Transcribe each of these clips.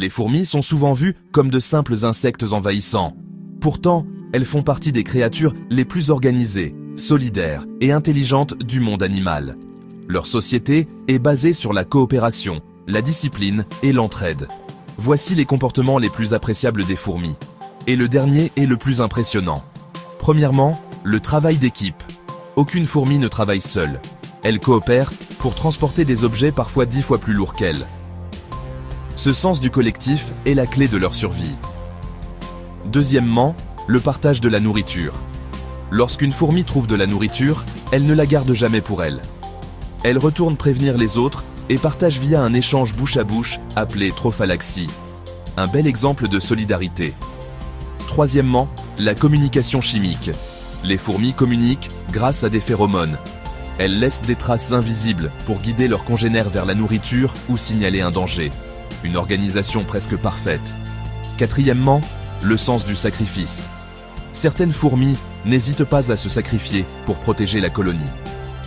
Les fourmis sont souvent vues comme de simples insectes envahissants. Pourtant, elles font partie des créatures les plus organisées, solidaires et intelligentes du monde animal. Leur société est basée sur la coopération, la discipline et l'entraide. Voici les comportements les plus appréciables des fourmis. Et le dernier est le plus impressionnant. Premièrement, le travail d'équipe. Aucune fourmi ne travaille seule. Elle coopère pour transporter des objets parfois 10 fois plus lourds qu'elle. Ce sens du collectif est la clé de leur survie. Deuxièmement, le partage de la nourriture. Lorsqu'une fourmi trouve de la nourriture, elle ne la garde jamais pour elle. Elle retourne prévenir les autres et partage via un échange bouche à bouche appelé trophalaxie. Un bel exemple de solidarité. Troisièmement, la communication chimique. Les fourmis communiquent grâce à des phéromones. Elles laissent des traces invisibles pour guider leurs congénères vers la nourriture ou signaler un danger. Une organisation presque parfaite. Quatrièmement, le sens du sacrifice. Certaines fourmis n'hésitent pas à se sacrifier pour protéger la colonie.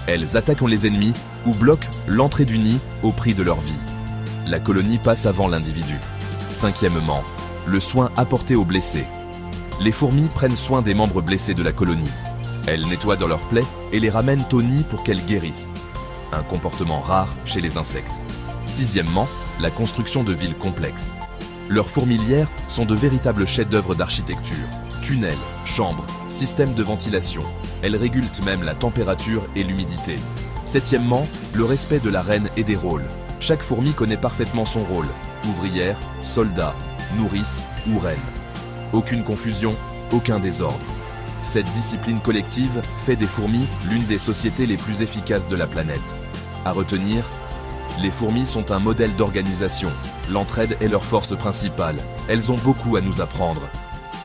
Elles attaquent les ennemis ou bloquent l'entrée du nid au prix de leur vie. La colonie passe avant l'individu. Cinquièmement, le soin apporté aux blessés. Les fourmis prennent soin des membres blessés de la colonie. Elles nettoient dans leurs plaies et les ramènent au nid pour qu'elles guérissent. Un comportement rare chez les insectes. Sixièmement, la construction de villes complexes. Leurs fourmilières sont de véritables chefs-d'œuvre d'architecture. Tunnels, chambres, systèmes de ventilation. Elles régulent même la température et l'humidité. Septièmement, le respect de la reine et des rôles. Chaque fourmi connaît parfaitement son rôle. Ouvrière, soldat, nourrice ou reine. Aucune confusion, aucun désordre. Cette discipline collective fait des fourmis l'une des sociétés les plus efficaces de la planète. À retenir, les fourmis sont un modèle d'organisation. L'entraide est leur force principale. Elles ont beaucoup à nous apprendre.